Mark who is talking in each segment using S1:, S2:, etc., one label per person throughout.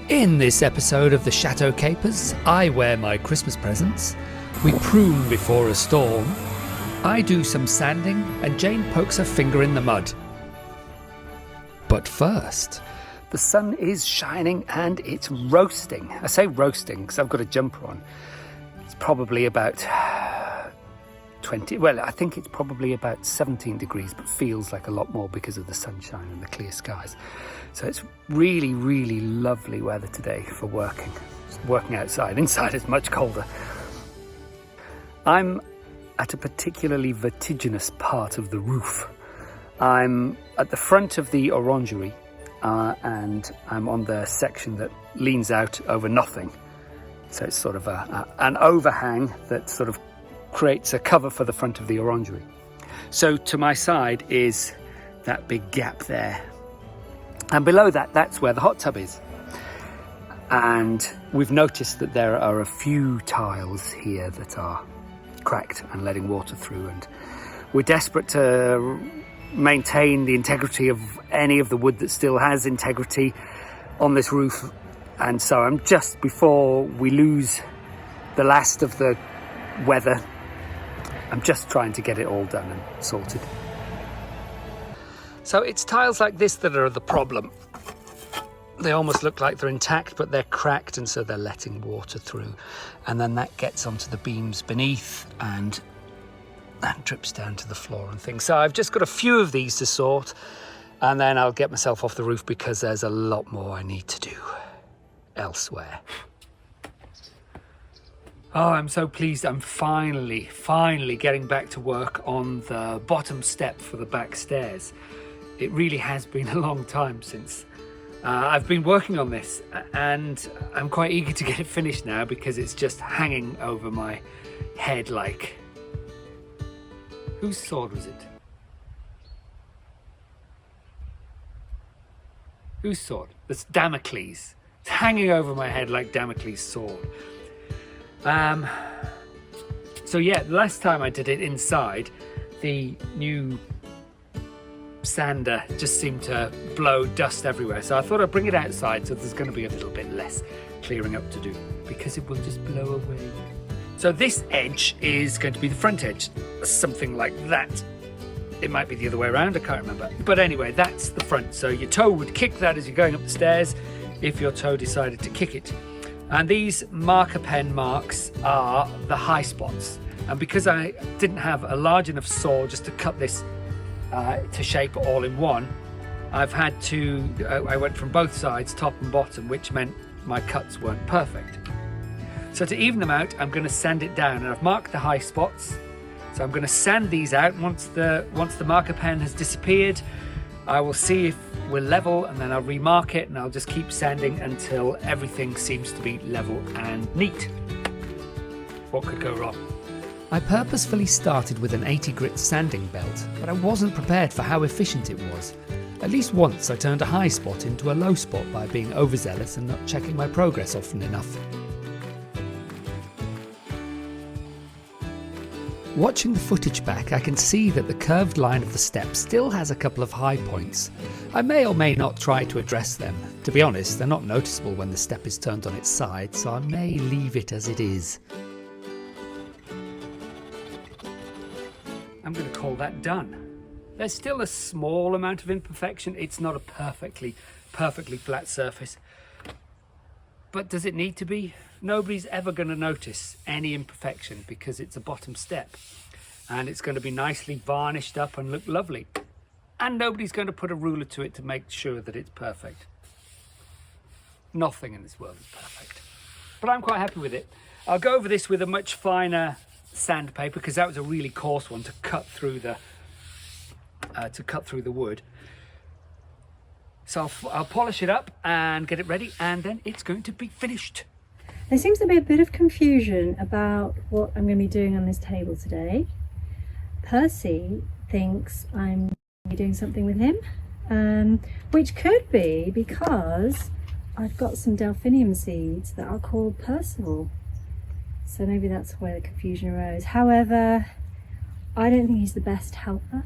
S1: In this episode of the Chateau Capers, I wear my Christmas presents, we prune before a storm, I do some sanding, and Jane pokes her finger in the mud. But first, the sun is shining and it's roasting. I say roasting because I've got a jumper on. It's probably about 20, well, I think it's probably about 17 degrees, but feels like a lot more because of the sunshine and the clear skies. So it's really, really lovely weather today for working outside. Inside it's much colder. I'm at a particularly vertiginous part of the roof. I'm at the front of the orangery and I'm on the section that leans out over nothing. So it's sort of an overhang that sort of creates a cover for the front of the orangery. So to my side is that big gap there. And below that, that's where the hot tub is. And we've noticed that there are a few tiles here that are cracked and letting water through. And we're desperate to maintain the integrity of any of the wood that still has integrity on this roof. And so I'm just before we lose the last of the weather, I'm just trying to get it all done and sorted. So it's tiles like this that are the problem. They almost look like they're intact, but they're cracked, and so they're letting water through. And then that gets onto the beams beneath and that drips down to the floor and things. So I've just got a few of these to sort, and then I'll get myself off the roof because there's a lot more I need to do elsewhere. Oh, I'm so pleased. I'm finally getting back to work on the bottom step for the back stairs. It really has been a long time since I've been working on this, and I'm quite eager to get it finished now because it's just hanging over my head like... Whose sword was it? Whose sword? That's Damocles. It's hanging over my head like Damocles' sword. So yeah, the last time I did it inside, the new sander just seemed to blow dust everywhere. So I thought I'd bring it outside so there's going to be a little bit less clearing up to do because it will just blow away. So this edge is going to be the front edge, something like that. It might be the other way around, I can't remember. But anyway, that's the front. So your toe would kick that as you're going up the stairs if your toe decided to kick it. And these marker pen marks are the high spots. And because I didn't have a large enough saw just to cut this to shape all in one, I've had to, I went from both sides, top and bottom, which meant my cuts weren't perfect. So to even them out, I'm going to sand it down, and I've marked the high spots. So I'm going to sand these out. Once the marker pen has disappeared, I will see if we're level, and then I'll remark it, and I'll just keep sanding until everything seems to be level and neat. What could go wrong? I purposefully started with an 80 grit sanding belt, but I wasn't prepared for how efficient it was. At least once I turned a high spot into a low spot by being overzealous and not checking my progress often enough. Watching the footage back, I can see that the curved line of the step still has a couple of high points. I may or may not try to address them. To be honest, they're not noticeable when the step is turned on its side, so I may leave it as it is. I'm going to call that done. There's still a small amount of imperfection. It's not a perfectly flat surface. But does it need to be? Nobody's ever going to notice any imperfection because it's a bottom step. And it's going to be nicely varnished up and look lovely. And nobody's going to put a ruler to it to make sure that it's perfect. Nothing in this world is perfect. But I'm quite happy with it. I'll go over this with a much finer sandpaper because that was a really coarse one to cut through the wood. So I'll polish it up and get it ready, and then it's going to be finished.
S2: There seems to be a bit of confusion about what I'm going to be doing on this table today. Percy thinks I'm going to be doing something with him, which could be because I've got some delphinium seeds that are called Percival. So maybe that's where the confusion arose. However, I don't think he's the best helper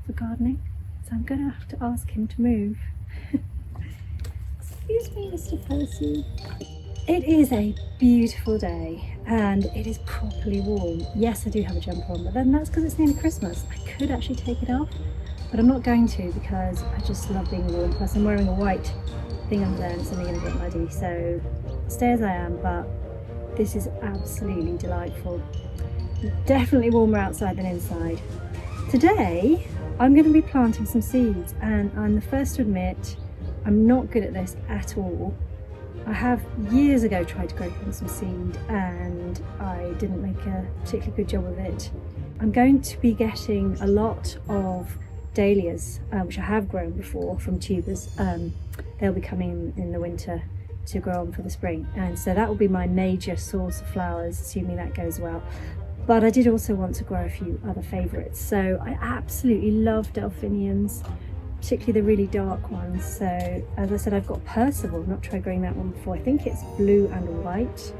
S2: for gardening, so I'm going to have to ask him to move. Excuse me, Mr. Percy. It is a beautiful day and it is properly warm. Yes, I do have a jumper on, but then that's because it's nearly Christmas. I could actually take it off, but I'm not going to because I just love being warm. Plus I'm wearing a white thing under there and it's only going to get muddy, so stay as I am, but this is absolutely delightful. Definitely warmer outside than inside. Today I'm going to be planting some seeds, and I'm the first to admit I'm not good at this at all. I have years ago tried to grow some seed and I didn't make a particularly good job of it. I'm going to be getting a lot of dahlias, which I have grown before from tubers. They'll be coming in the winter to grow on for the spring, and so that will be my major source of flowers, assuming that goes well. But I did also want to grow a few other favourites. So I absolutely love delphiniums, particularly the really dark ones. So as I said, I've got Percival, I've not tried growing that one before. I think it's blue and white.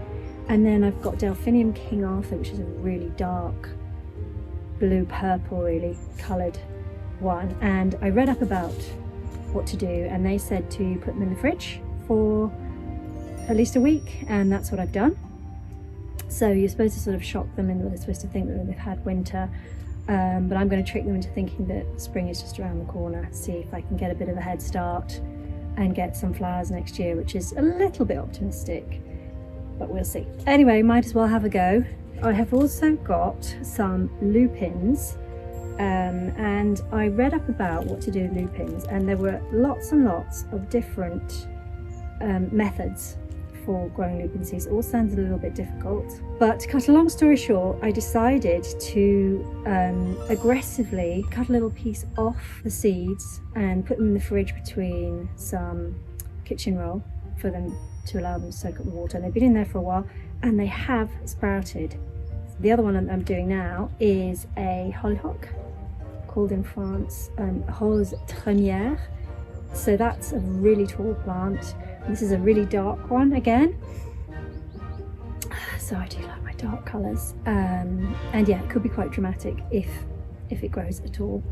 S2: And then I've got Delphinium King Arthur, which is a really dark blue purple really coloured one. And I read up about what to do, and they said to put them in the fridge for at least a week, and that's what I've done. So you're supposed to sort of shock them, and they're supposed to think that they've had winter. But I'm going to trick them into thinking that spring is just around the corner, see if I can get a bit of a head start and get some flowers next year, which is a little bit optimistic, but we'll see. Anyway, might as well have a go. I have also got some lupins, and I read up about what to do with lupins, and there were lots and lots of different methods for growing lupin seeds. It all sounds a little bit difficult, but to cut a long story short, I decided to aggressively cut a little piece off the seeds and put them in the fridge between some kitchen roll for them to allow them to soak up the water. And they've been in there for a while and they have sprouted. The other one I'm doing now is a hollyhock, called in France rose trémière. So that's a really tall plant. This is a really dark one again, so I do like my dark colours, and yeah, it could be quite dramatic if it grows at all.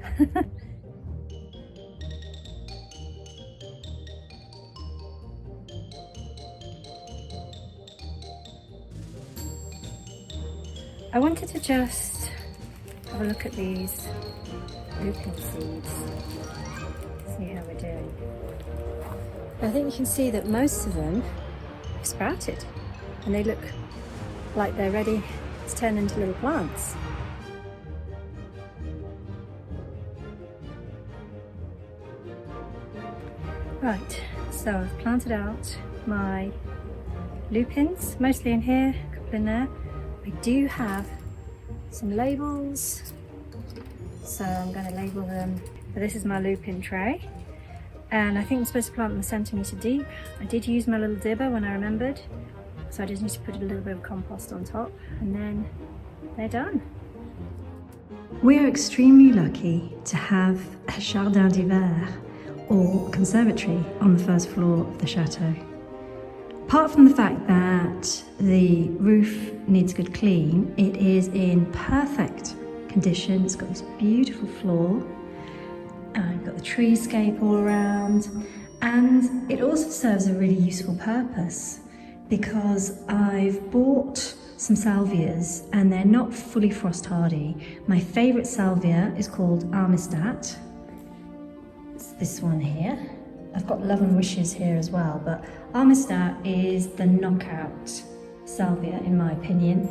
S2: I wanted to just have a look at these lupin seeds, see how we're doing. I think you can see that most of them have sprouted and they look like they're ready to turn into little plants. Right, so I've planted out my lupins, mostly in here, a couple in there. I do have some labels, so I'm going to label them. So this is my lupin tray. And I think I'm supposed to plant them a centimetre deep. I did use my little dibber when I remembered, so I just need to put a little bit of compost on top, and then they're done.
S3: We are extremely lucky to have a jardin d'hiver, or conservatory, on the first floor of the chateau. Apart from the fact that the roof needs a good clean, it is in perfect condition. It's got this beautiful floor. I've got the treescape all around, and it also serves a really useful purpose because I've bought some salvias and they're not fully frost hardy. My favourite salvia is called Armistat. It's this one here. I've got Love and Wishes here as well, but Armistat is the knockout salvia in my opinion.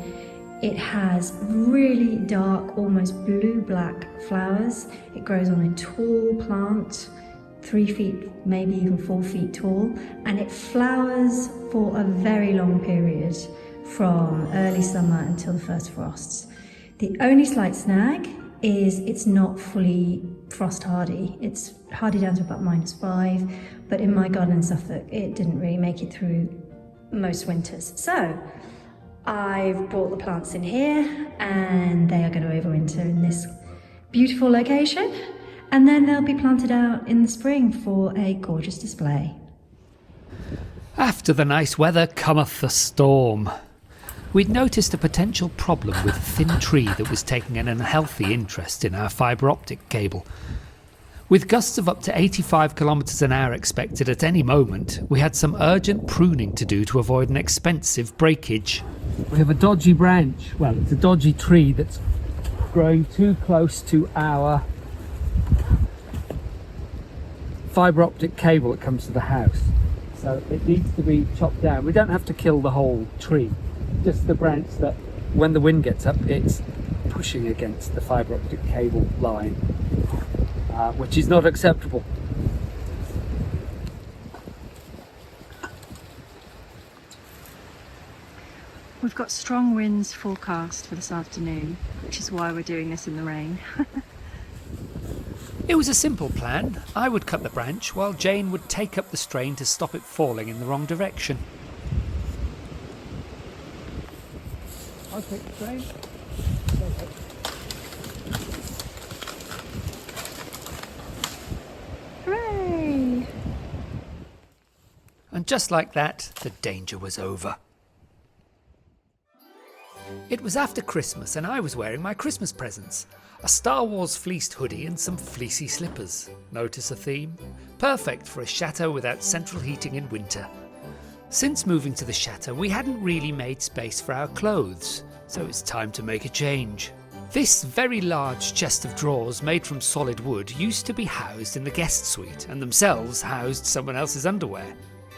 S3: It has really dark, almost blue-black flowers. It grows on a tall plant, 3 feet, maybe even 4 feet tall, and it flowers for a very long period, from early summer until the first frosts. The only slight snag is it's not fully frost hardy. It's hardy down to about -5, but in my garden in Suffolk, it didn't really make it through most winters. So I've brought the plants in here and they are going to overwinter in this beautiful location, and then they'll be planted out in the spring for a gorgeous display.
S1: After the nice weather cometh the storm. We'd noticed a potential problem with a thin tree that was taking an unhealthy interest in our fibre optic cable. With gusts of up to 85 kilometres an hour expected at any moment, we had some urgent pruning to do to avoid an expensive breakage. We have a dodgy branch, well, it's a dodgy tree that's growing too close to our fibre optic cable that comes to the house. So it needs to be chopped down. We don't have to kill the whole tree, just the branch that when the wind gets up, it's pushing against the fibre optic cable line. Which is not acceptable.
S2: We've got strong winds forecast for this afternoon, which is why we're doing this in the rain.
S1: It was a simple plan. I would cut the branch while Jane would take up the strain to stop it falling in the wrong direction. I'll take the strain.
S2: Hooray!
S1: And just like that, the danger was over. It was after Christmas and I was wearing my Christmas presents. A Star Wars fleeced hoodie and some fleecy slippers. Notice a theme? Perfect for a chateau without central heating in winter. Since moving to the chateau, we hadn't really made space for our clothes, so it's time to make a change. This very large chest of drawers made from solid wood used to be housed in the guest suite and themselves housed someone else's underwear.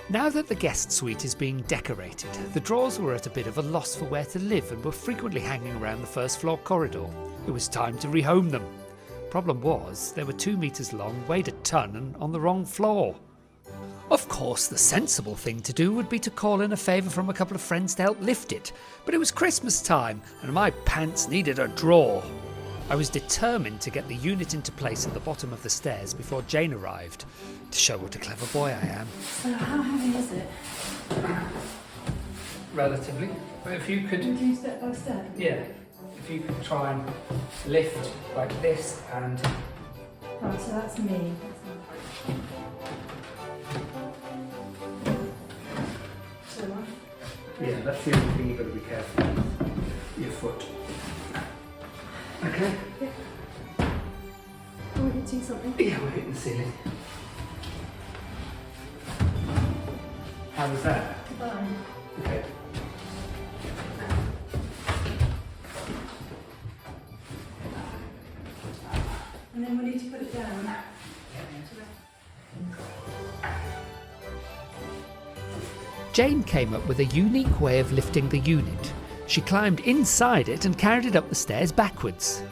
S1: Now that the guest suite is being decorated, the drawers were at a bit of a loss for where to live and were frequently hanging around the first floor corridor. It was time to rehome them. Problem was, they were 2 meters long, weighed a ton and on the wrong floor. Of course, the sensible thing to do would be to call in a favour from a couple of friends to help lift it, but it was Christmas time and my pants needed a drawer. I was determined to get the unit into place at the bottom of the stairs before Jane arrived, to show what a clever boy I am.
S2: So how heavy is it?
S1: Relatively. But if you could...
S2: Do step by step?
S1: Yeah. If you could try and lift like this and...
S2: Right, so that's me.
S1: Yeah, that's the only thing you've got to be careful with. Your foot. Okay?
S2: Yeah. Are we hitting something?
S1: Yeah, we're hitting the ceiling. How was that?
S2: Fine.
S1: Okay.
S2: And then we need to put it down.
S1: Jane came up with a unique way of lifting the unit. She climbed inside it and carried it up the stairs backwards.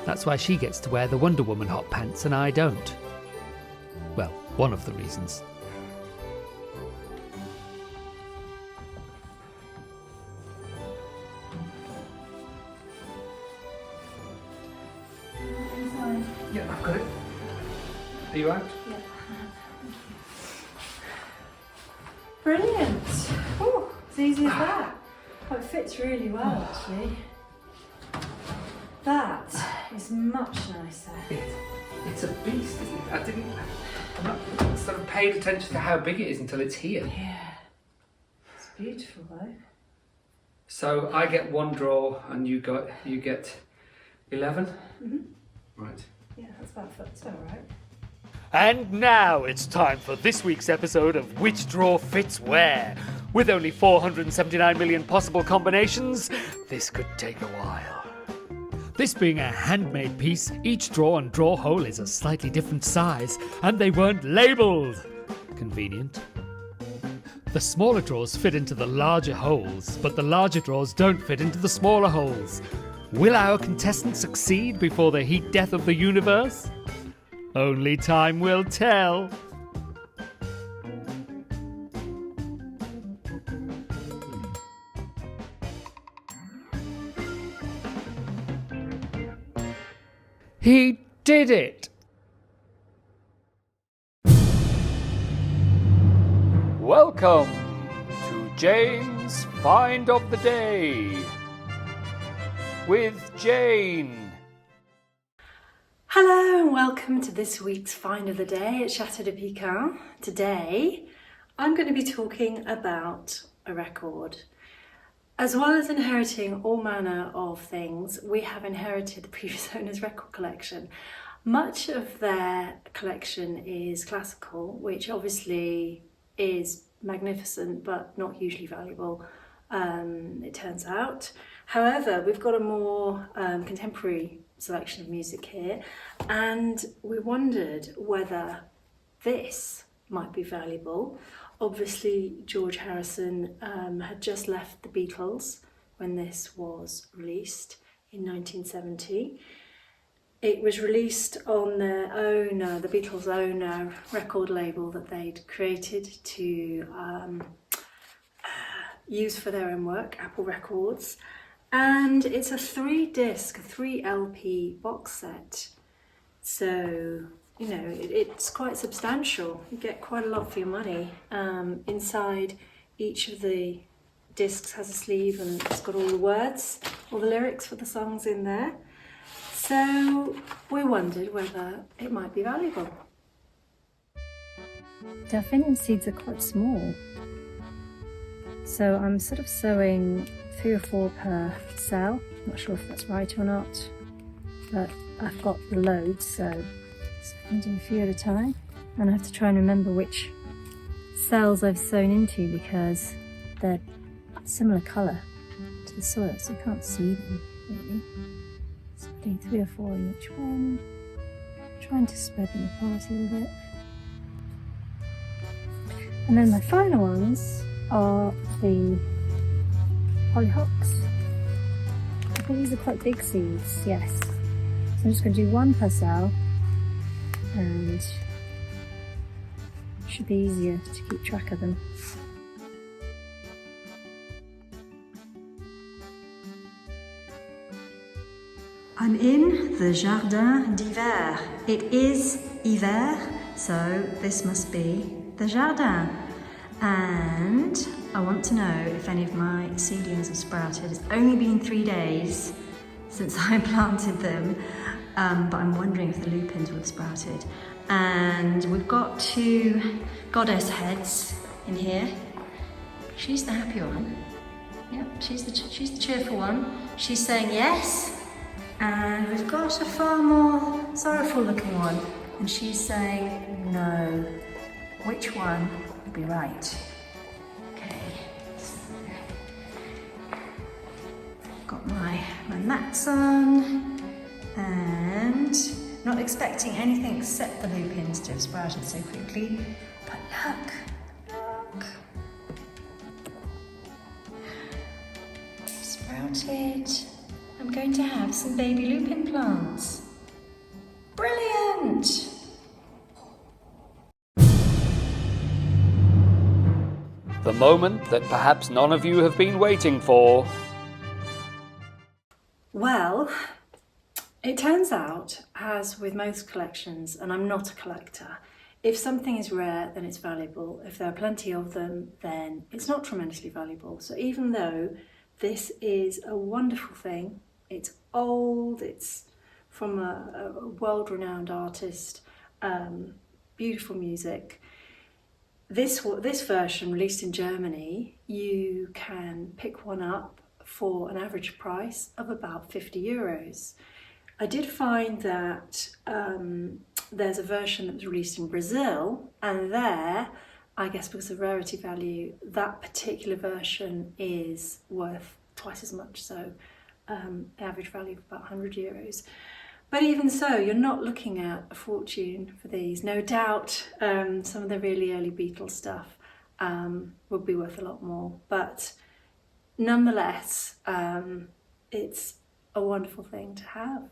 S1: That's why she gets to wear the Wonder Woman hot pants and I don't. Well, one of the reasons. Yeah, I've got it. Are you out?
S2: Yeah. Brilliant. Oh, it's easy as that. Oh, it fits really well, actually. That is much nicer.
S1: It's a beast, isn't it? I'm not sort of paid attention to how big it is until it's here.
S2: Yeah. It's beautiful, though.
S1: So I get one drawer and you get 11?
S2: Mm-hmm.
S1: Right.
S2: Yeah, that's about right.
S1: And now it's time for this week's episode of Which Drawer Fits Where. With only 479 million possible combinations, this could take a while. This being a handmade piece, each drawer and drawer hole is a slightly different size, and they weren't labelled. Convenient. The smaller drawers fit into the larger holes, but the larger drawers don't fit into the smaller holes. Will our contestants succeed before the heat death of the universe? Only time will tell. He did it! Welcome to Jane's Find of the Day with Jane.
S3: Hello and welcome to this week's Find of the Day at Chateau de Picard. Today I'm going to be talking about a record. As well as inheriting all manner of things, we have inherited the previous owner's record collection.
S2: Much of their collection is classical, which obviously is magnificent but not hugely valuable, it turns out. However, we've got a more contemporary selection of music here, and we wondered whether this might be valuable. Obviously, George Harrison had just left the Beatles when this was released in 1970. It was released on their own, the Beatles' own record label that they'd created to use for their own work, Apple Records. And it's a 3-disc, 3 LP box set. So, you know, it's quite substantial. You get quite a lot for your money. Inside each of the discs has a sleeve and it's got all the words, all the lyrics for the songs in there. So we wondered whether it might be valuable.
S3: Delphinium seeds are quite small, so I'm sort of sowing 3 or 4 per cell. Not sure if that's right or not, but I've got the loads, so I'm doing a few at a time, and I have to try and remember which cells I've sown into because they're similar colour to the soil, so you can't see them really. So I'm doing 3 or 4 in each one, trying to spread them apart a little bit. And then my final ones are the hollyhocks. I think these are quite big seeds, yes. So I'm just going to do 1 per cell, and it should be easier to keep track of them. I'm in the Jardin d'Hiver. It is hiver, so this must be the jardin. And I want to know if any of my seedlings have sprouted. It's only been 3 days since I planted them, but I'm wondering if the lupins would have sprouted. And we've got 2 goddess heads in here. She's the happy one. Yep, she's the cheerful one. She's saying yes. And we've got a far more sorrowful looking one, and she's saying no. Which one would be right? Okay. Got my mats on, and not expecting anything except the lupins to have sprouted so quickly. But look. Sprouted. I'm going to have some baby lupin plants. Brilliant!
S1: The moment that perhaps none of you have been waiting for.
S2: Well, it turns out, as with most collections, and I'm not a collector, if something is rare, then it's valuable. If there are plenty of them, then it's not tremendously valuable. So even though this is a wonderful thing, it's old, it's from a world-renowned artist, beautiful music. This version, released in Germany, you can pick one up for an average price of about 50 euros. I did find that there's a version that was released in Brazil, and there, I guess because of rarity value, that particular version is worth twice as much, so average value of about 100 euros. But even so, you're not looking at a fortune for these. No doubt some of the really early Beatles stuff would be worth a lot more, but nonetheless, it's a wonderful thing to have.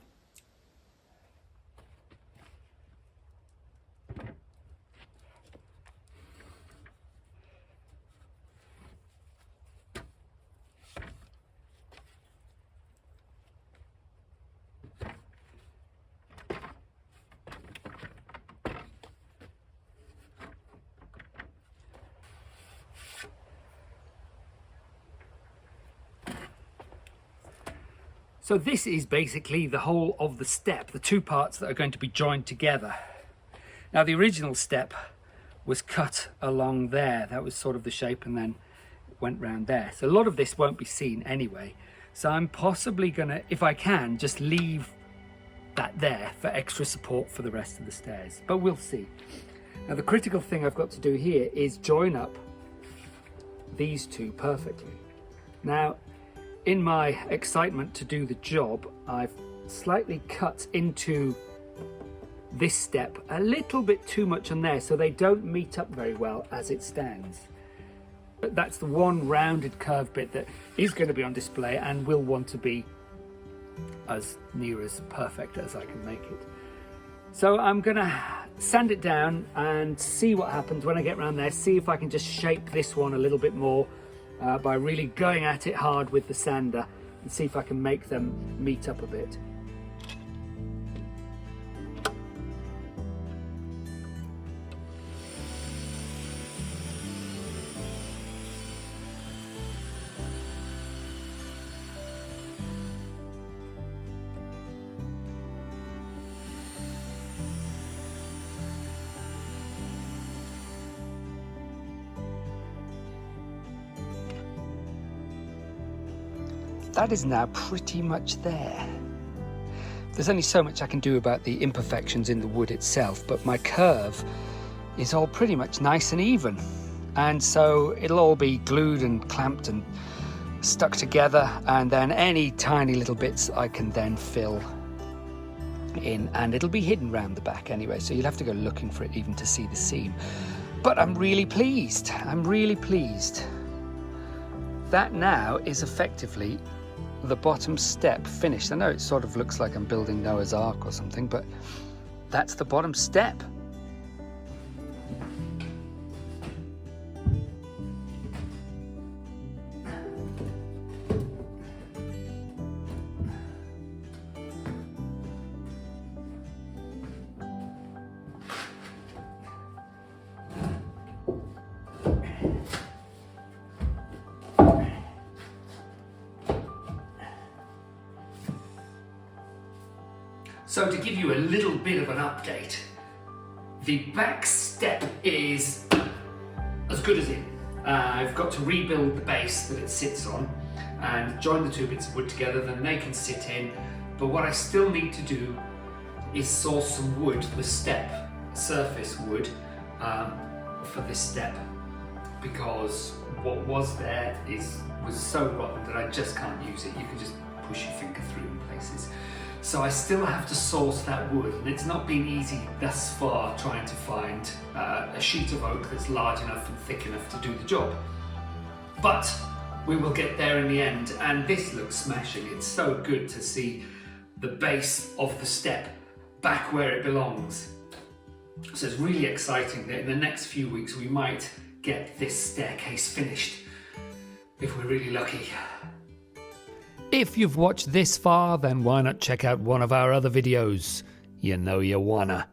S1: So this is basically the whole of the step, the 2 parts that are going to be joined together. Now the original step was cut along there. That was sort of the shape, and then went round there. So a lot of this won't be seen anyway. So I'm possibly gonna, if I can, just leave that there for extra support for the rest of the stairs, but we'll see. Now the critical thing I've got to do here is join up these two perfectly. Now, in my excitement to do the job, I've slightly cut into this step a little bit too much on there, so they don't meet up very well as it stands. But that's the one rounded curved bit that is going to be on display and will want to be as near as perfect as I can make it. So I'm going to sand it down and see what happens when I get around there, see if I can just shape this one a little bit more by really going at it hard with the sander, and see if I can make them meet up a bit. That is now pretty much there. There's only so much I can do about the imperfections in the wood itself, but my curve is all pretty much nice and even. And so it'll all be glued and clamped and stuck together, and then any tiny little bits I can then fill in, and it'll be hidden round the back anyway, so you'll have to go looking for it even to see the seam. But I'm really pleased. I'm really pleased. That now is effectively the bottom step finished. I know it sort of looks like I'm building Noah's Ark or something, but that's the bottom step. So to give you a little bit of an update, the back step is as good as in. I've got to rebuild the base that it sits on and join the two bits of wood together, then they can sit in. But what I still need to do is source some wood, the step surface wood, for this step, because what was there was so rotten that I just can't use it. You can just push your finger through in places. So I still have to source that wood, and it's not been easy thus far trying to find a sheet of oak that's large enough and thick enough to do the job. But we will get there in the end, and this looks smashing. It's so good to see the base of the step back where it belongs. So it's really exciting that in the next few weeks we might get this staircase finished, if we're really lucky. If you've watched this far, then why not check out one of our other videos? You know you wanna.